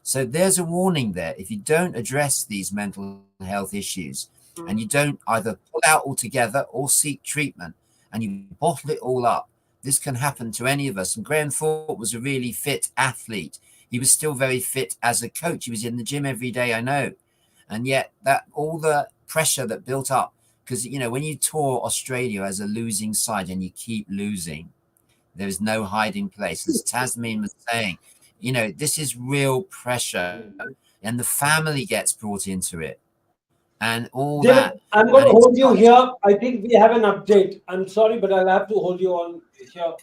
So there's a warning there. If you don't address these mental health issues and you don't either pull out altogether or seek treatment and you bottle it all up, this can happen to any of us. And Graham Thorpe was a really fit athlete. He was still very fit as a coach. He was in the gym every day, I know. And yet that all the pressure that built up, because, you know, when you tour Australia as a losing side and you keep losing, there is no hiding place. As Tasmin was saying, you know, this is real pressure and the family gets brought into it and all David, that. I'm going to hold you here. I think we have an update. I'm sorry, but I'll have to hold you on here.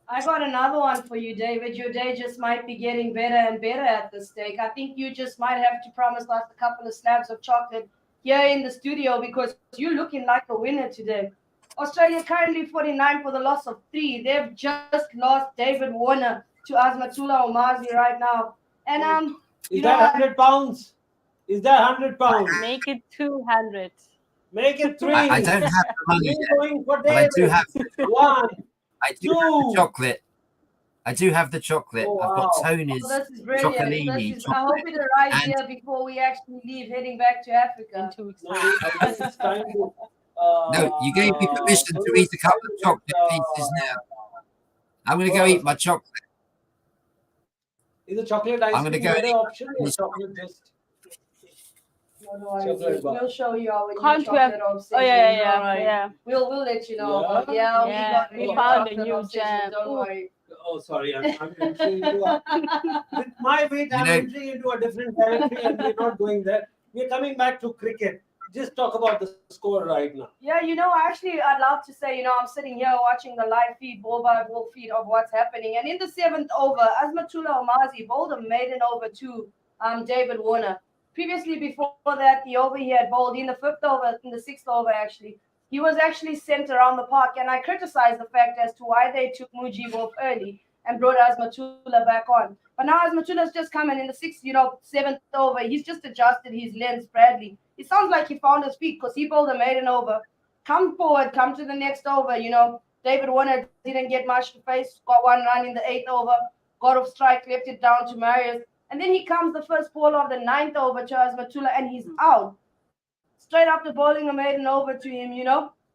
I got another one for you, David. Your day just might be getting better and better at this stage. I think you just might have to promise us a couple of slabs of chocolate here in the studio because you're looking like a winner today. Australia currently 49 for the loss of 3. They've just lost David Warner to Azmatullah Omazi right now. And is that 100 pounds? Is that 100 pounds? Make it 200. Make it 3. I don't have the money yet, Going for but I do David. have 1. I do have the chocolate. I do have the chocolate. Oh, I've got wow. Tony's this is brilliant. chocolini. I hope it arrives here before we actually leave, heading back to Africa. In 2 weeks. No, I think it's time to. No, you gave me permission to eat a couple of chocolate pieces now. I'm going to go eat my chocolate. Is a chocolate ice I'm gonna cream go better eat option or chocolate just? Chocolate bar. We'll show you our new Can't we have- chocolate Oh obsession. yeah. Don't worry. We'll let you know. Yeah? But yeah, Yeah, we we got found a chocolate new obsession, jam. Don't Ooh. worry. Oh, sorry. I'm entering into with my weight, I'm know- entering into a different territory and we're not going there. We're coming back to cricket. Just talk about the score right now. Yeah, actually, I'd love to say, I'm sitting here watching the live feed, ball by ball feed of what's happening. And in the 7th over, Azmatullah Omazi bowled a maiden over to David Warner. Previously, before that, the over he had bowled in the 5th over, in the 6th over, actually. He was actually sent around the park, and I criticized the fact as to why they took Mujib off early and brought Azmatullah back on. But now Azmatullah's just come in the 6th, 7th over. He's just adjusted his lens, Bradley. It sounds like he found his feet because he bowled a maiden over. Come forward, come to the next over. David Warner didn't get much to face, got 1 run in the 8th over, got off strike, left it down to Marius. And then he comes the first ball of the 9th over to Azmatullah, and he's out. Straight after bowling a maiden over to him,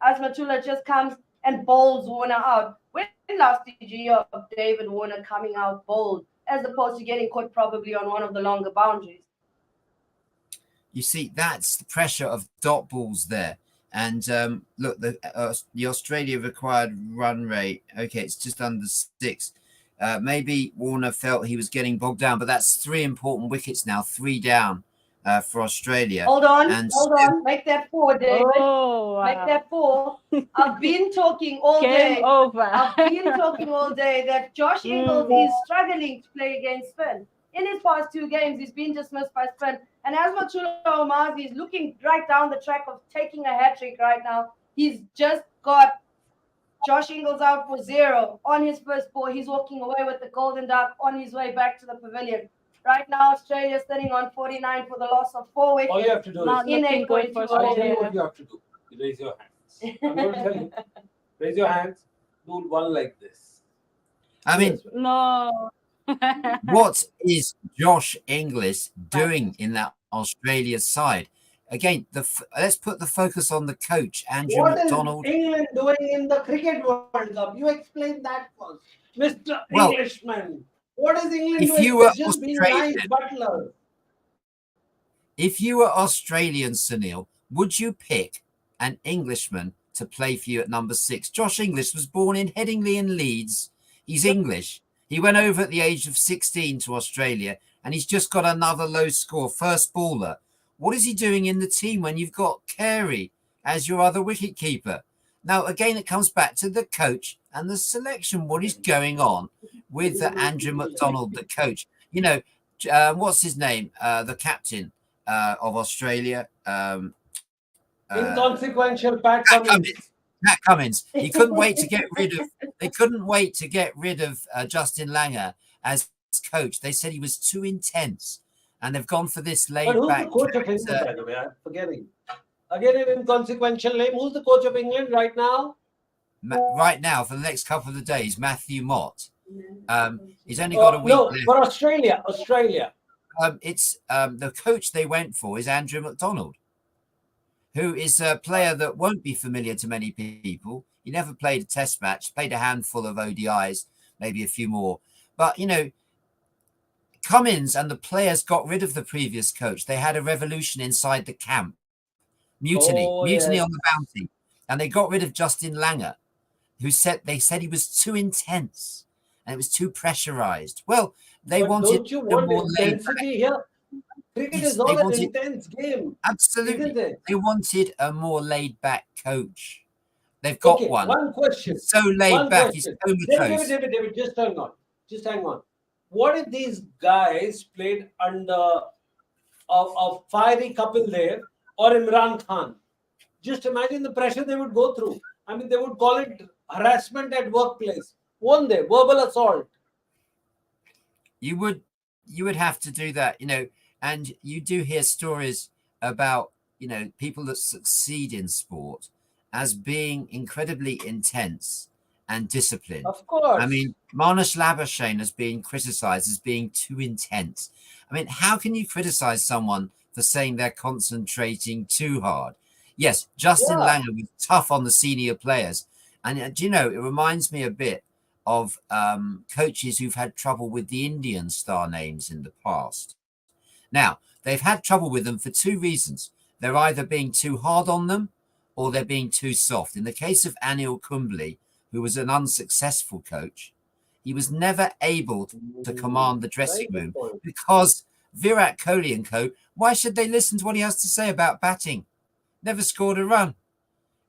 Azmatullah just comes and bowls Warner out. When last did you hear of David Warner coming out bowled, as opposed to getting caught probably on one of the longer boundaries? You see, that's the pressure of dot balls there. And look, the Australia required run rate, okay, it's just under 6. Maybe Warner felt he was getting bogged down, but that's 3 important wickets now, 3 down for Australia. Hold on, And make that 4, David. Oh, wow. Make that 4. I've been talking all Game day. over. I've been talking all day that Josh Ingles is struggling to play against spin. In his past 2 games, he's been dismissed by spin. And Azmatullah Omazi is looking right down the track of taking a hat-trick right now. He's just got Josh Ingles out for 0 on his first ball. He's walking away with the golden duck on his way back to the pavilion. Right now, Australia is sitting on 49 for the loss of 4 wickets. All you have to do Not is, in looking good for 8.2 I'll tell you Australia. what you have to do. You raise your hands. I'm going to tell you. Raise your hands. Do one like this. I mean, No. what is Josh Inglis doing in that Australia side? Again, let's put the focus on the coach, Andrew What is McDonald. England doing in the Cricket World Cup? You explain that first. Mr. Well, Englishman. What is England if doing? you were It's just being Australian- nice butler. If you were Australian, Sunil, would you pick an Englishman to play for you at number 6? Josh Inglis was born in Headingley in Leeds. He's English. He went over at the age of 16 to Australia, and he's just got another low score, first baller. What is he doing in the team when you've got Carey as your other wicketkeeper? Now, again, it comes back to the coach and the selection. What is going on with Andrew McDonald, the coach? What's his name? The captain of Australia. Inconsequential Pat Pat Cummins. Pat Cummins. He couldn't wait to get rid of. They couldn't wait to get rid of Justin Langer as coach. They said he was too intense, and they've gone for this But who's the laid-back. coach of England, by the way? I'm forgetting. Again, an inconsequential name. Who's the coach of England right now? right now for the next couple of days, Matthew Mott. He's only got a week No, left. for Australia. It's the coach they went for is Andrew McDonald, who is a player that won't be familiar to many people. He never played a test match, played a handful of ODIs, maybe a few more. But, you know, Cummins and the players got rid of the previous coach. They had a revolution inside the camp. Mutiny Yes. on the Bounty. And they got rid of Justin Langer, who said he was too intense and it was too pressurized. Well, they But wanted don't you a want more laid back. intensity here? Cricket Yes, is they all an wanted- intense game, Absolutely. isn't it? They wanted a more laid back coach. They've got Okay, one. one question. He's so laid back, he's David, comatose. David, just hang on. Just hang on. What if these guys played under a fiery Kapil Dev or Imran Khan? Just imagine the pressure they would go through. I mean, they would call it harassment at workplace. Won't they? Verbal assault. You would have to do that, you know, and you do hear stories about, you know, people that succeed in sport as being incredibly intense and disciplined. Of course. I mean, Marnus Labuschagne has been criticized as being too intense. I mean, how can you criticize someone for saying they're concentrating too hard? Yes, Justin Langer was tough on the senior players. And do you know, it reminds me a bit of coaches who've had trouble with the Indian star names in the past. Now, they've had trouble with them for two reasons. They're either being too hard on them or they're being too soft. In the case of Anil Kumble, who was an unsuccessful coach, he was never able to command the dressing room because Virat Kohli and co, why should they listen to what he has to say about batting? Never scored a run.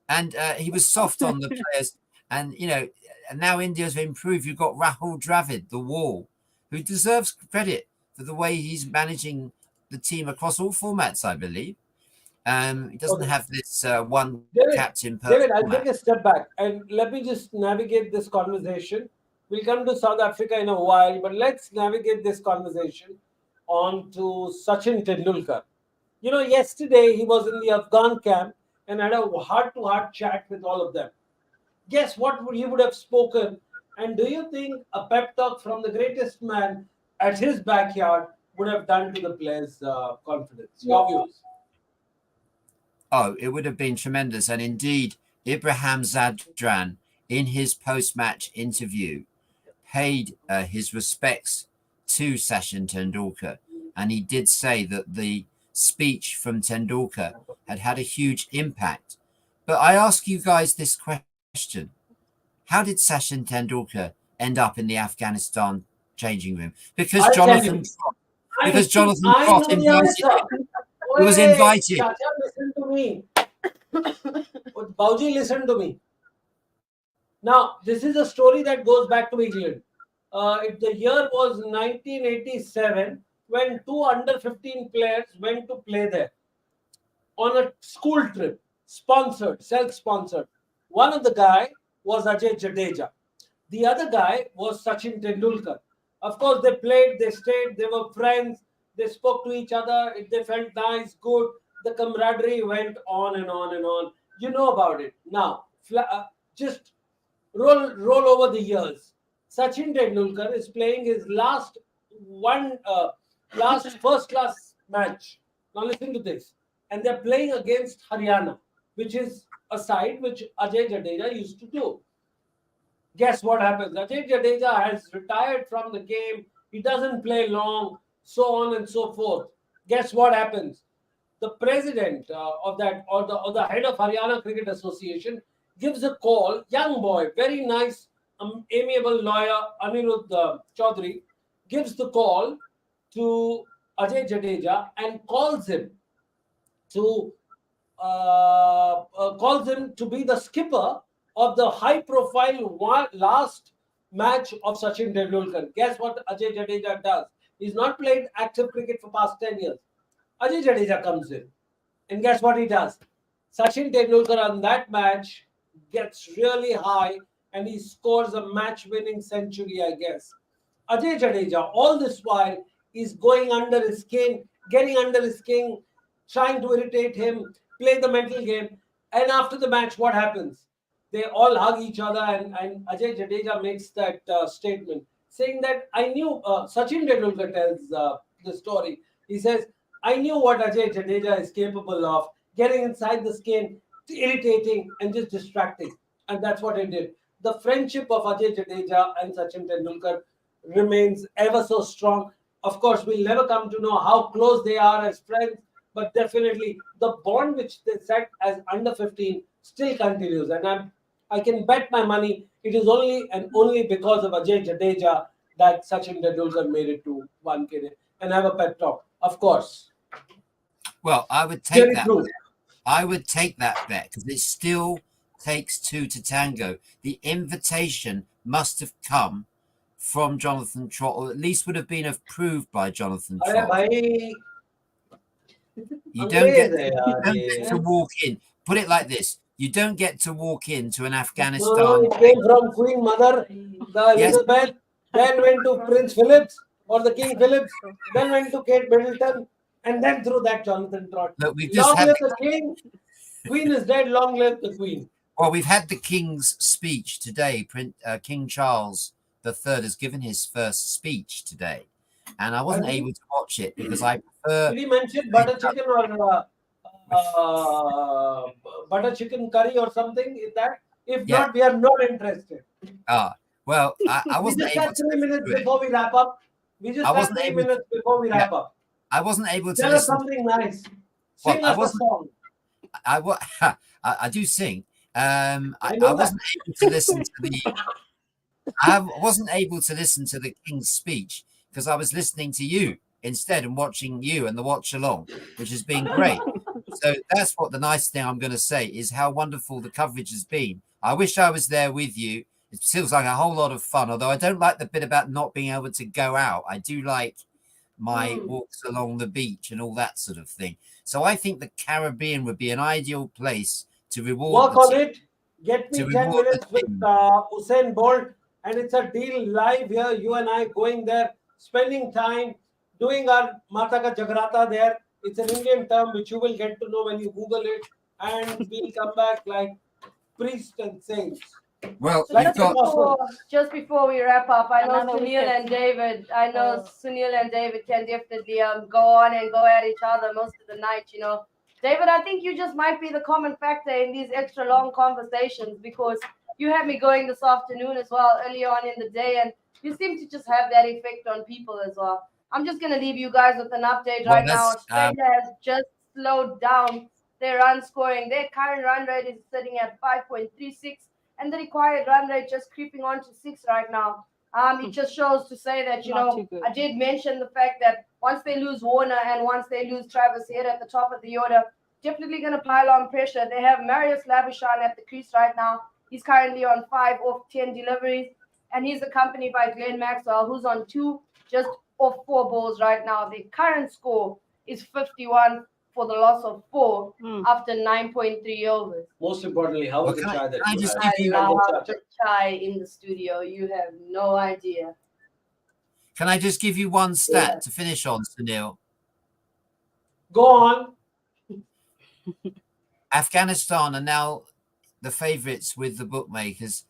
And he was soft on the players. And, you know, and now India's improved. You've got Rahul Dravid, the wall, who deserves credit for the way he's managing the team across all formats, I believe. He doesn't have this one captain per David, I'll format. take a step back and let me just navigate this conversation. We'll come to South Africa in a while, but let's navigate this conversation on to Sachin Tendulkar. You know, yesterday he was in the Afghan camp and had a heart-to-heart chat with all of them. Guess what he would have spoken? And do you think a pep talk from the greatest man at his backyard would have done to the players' confidence? Your views? Oh, it would have been tremendous. And indeed, Ibrahim Zadran, in his post-match interview, paid his respects to Sachin Tendulkar. And he did say that the speech from Tendulkar had a huge impact. But I ask you guys this question. How did Sachin Tendulkar end up in the Afghanistan changing room? Because Jonathan Trott invited him. He was invited. Chacha, listen to me. Bauji, listen to me. Now, this is a story that goes back to England. The year was 1987 when two under-15 players went to play there on a school trip, sponsored, self-sponsored. One of the guy was Ajay Jadeja. The other guy was Sachin Tendulkar. Of course, they played, they stayed, they were friends, they spoke to each other, they felt nice, good. The camaraderie went on and on and on. You know about it. Now, just roll over the years. Sachin Tendulkar is playing his last first-class match. Now listen to this. And they're playing against Haryana, which is a side which Ajay Jadeja used to do. Guess what happens? Ajay Jadeja has retired from the game. He doesn't play long, so on and so forth. Guess what happens? The president of that, or the head of Haryana Cricket Association, gives a call. Young boy, very nice, amiable lawyer, Anirudh Chaudhary, gives the call to Ajay Jadeja and calls him to be the skipper of the high-profile last match of Sachin Tendulkar. Guess what Ajay Jadeja does? He's not played active cricket for past 10 years. Ajay Jadeja comes in. And guess what he does? Sachin Tendulkar on that match gets really high and he scores a match-winning century, I guess. Ajay Jadeja, all this while, is going under his skin, getting under his skin, trying to irritate him, play the mental game. And after the match, what happens? they all hug each other, and Ajay Jadeja makes that statement saying that I knew, Sachin Tendulkar tells the story. He says, I knew what Ajay Jadeja is capable of, getting inside the skin, irritating and just distracting. And that's what it did. The friendship of Ajay Jadeja and Sachin Tendulkar remains ever so strong. Of course, we'll never come to know how close they are as friends, but definitely the bond which they set as under 15 still continues. And I can bet my money it is only and only because of Ajay Jadeja that Sachin Tendulkar made it to 1K and have a pet talk. Of course. Well, I would take Very that. true. I would take that bet because it still takes two to tango. The invitation must have come from Jonathan Trott, or at least would have been approved by Jonathan अरे Trott. भाई You don't get, अंग्रेज है you यार don't ये. get to walk in. Put it like this: you don't get to walk into an No, Afghanistan. it came from Queen Mother, the Yes. Elizabeth, then went to Prince Phillips or the King Phillips, then went to Kate Middleton, and then through that Jonathan Trott. Look, we've just Long had live the King. Queen is dead. Long live the Queen. well, we've had the King's speech today. King Charles III has given his first speech today, and I wasn't Has he? able to watch it because I prefer. Did he mention butter chicken or butter chicken curry or something? Is that? If Yeah. not, we are not interested. Well, I We wasn't just able have to 3 listen minutes to it. before we wrap up. We just I have wasn't 3 able to- minutes before we wrap up. I wasn't able to Tell us listen. something nice. Well, Sing I us a wasn't- song. I do sing. I know wasn't able to listen to the. I wasn't able to listen to the King's speech because I was listening to you instead and watching you and the watch along, which has been great. So that's what the nice thing I'm going to say is how wonderful the coverage has been. I wish I was there with you. It feels like a whole lot of fun, although I don't like the bit about not being able to go out. I do like my walks along the beach and all that sort of thing. So I think the Caribbean would be an ideal place to reward Work on team. it. Get me To 10 reward the minutes with team. Usain Bolt, and it's a deal live here. You and I going there, spending time, doing our Mata Ka Jagrata there. It's an Indian term which you will get to know when you Google it, and we'll come back like priests and saints. Well, So you've got just before we wrap up, I know Another Sunil wicket. and David. I know Oh. Sunil and David can definitely go on and go at each other most of the night. You know, David, I think you just might be the common factor in these extra long conversations because you had me going this afternoon as well, early on in the day, and you seem to just have that effect on people as well. I'm just gonna leave you guys with an update Well, right now. that's, Australia has just slowed down their run scoring. Their current run rate is sitting at 5.36. And the required run rate just creeping on to 6 right now. It just shows to say that, Not too good. I did mention the fact that once they lose Warner and once they lose Travis Head at the top of the order, definitely going to pile on pressure. They have Marius Labuschagne at the crease right now. He's currently on 5 off 10 deliveries, and he's accompanied by Glenn Maxwell, who's on 2 just off 4 balls right now. The current score is 51 for the loss of 4 after 9.3 overs. Most importantly, how was the Well, chai that can I you just had? give you- I love the chai in the studio. You have no idea. Can I just give you one stat to finish on, Sunil? Go on. Afghanistan are now the favourites with the bookmakers.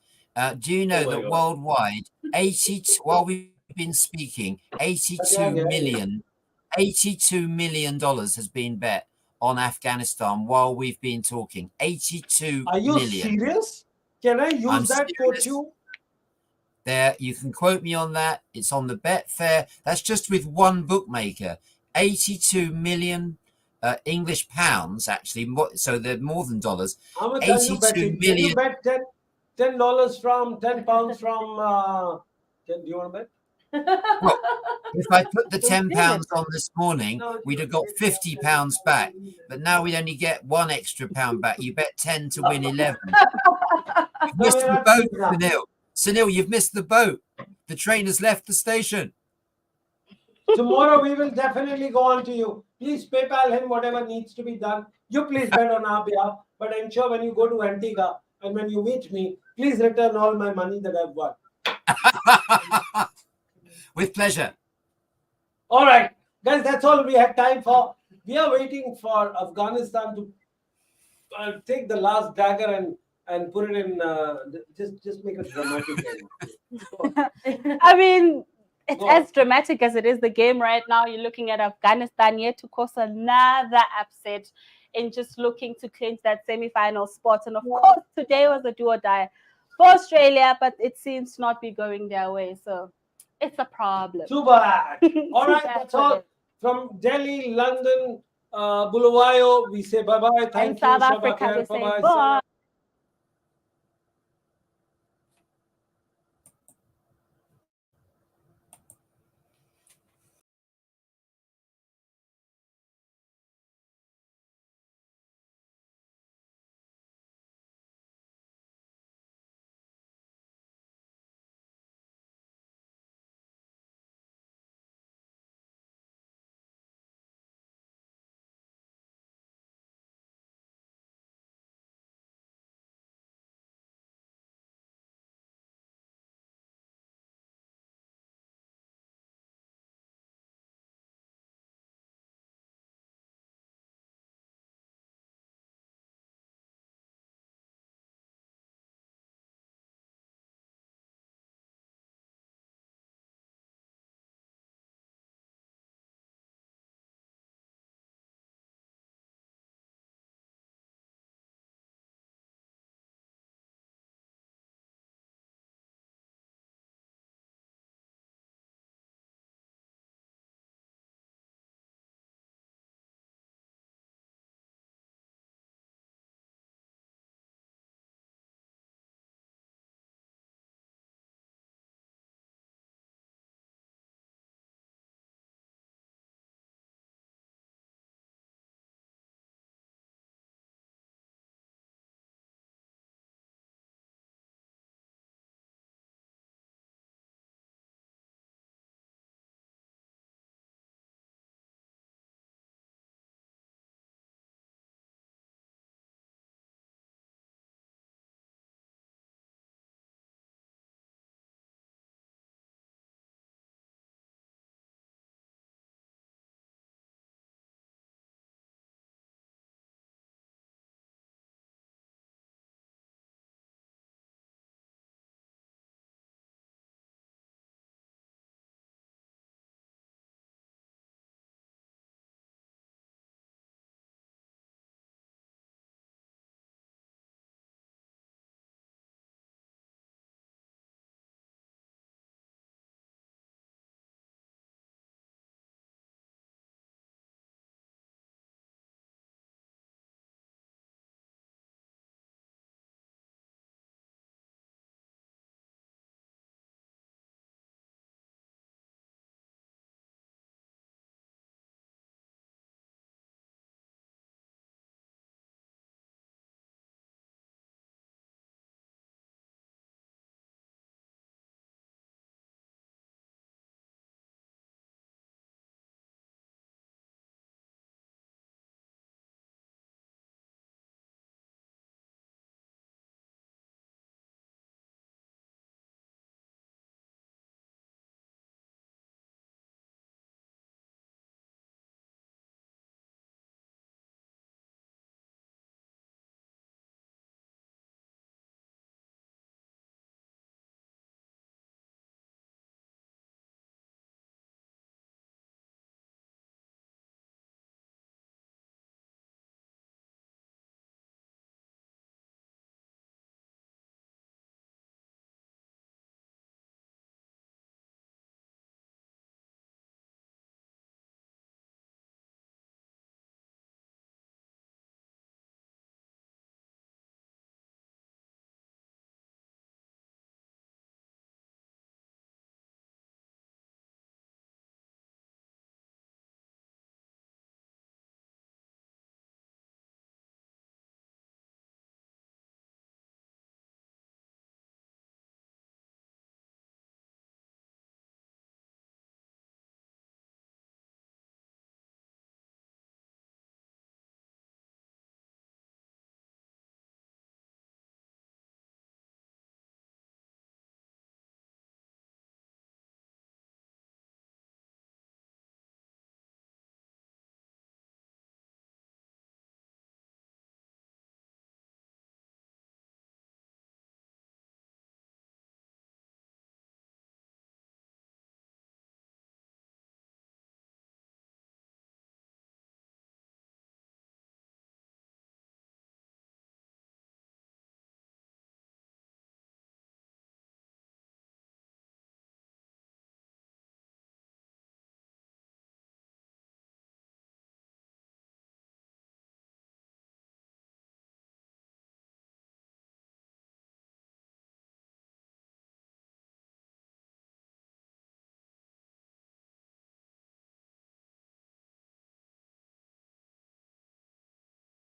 Do you know Oh my that God. worldwide, 82, while we've been speaking, $82 million has been bet on Afghanistan while we've been talking. 82 Are you million. serious? Can I use I'm that serious. for you? There, you can quote me on that. It's on the Betfair. That's just with one bookmaker. 82 million English pounds, actually. So they're more than dollars. How much are you 82 betting? Can you million. bet $10 from 10 pounds from? Do you want to bet? Well, if I put the £10 on this morning, we'd have got £50 back. But now we'd only get one extra pound back. You bet 10 to win 11. You've missed the boat, Sunil. Sunil, you've missed the boat. The train has left the station. Tomorrow we will definitely go on to you. Please PayPal him whatever needs to be done. You please bet on our behalf. But ensure when you go to Antigua and when you meet me, please return all my money that I've won. With pleasure. All right, guys, that's all we had time for. We are waiting for Afghanistan to take the last dagger and and put it in. Just make a dramatic end. I mean, it's Go on. as dramatic as it is the game right now. You're looking at Afghanistan yet to cause another upset in just looking to clinch that semi-final spot. And of course, today was a do or die for Australia, but it seems to not be going their way. So it's a problem. Too bad. All Too right, bad that's for all. them. From Delhi, London, Bulawayo, we say bye-bye. And Thank you, South Shaba Africa, Khair. we say Bye-bye. bye.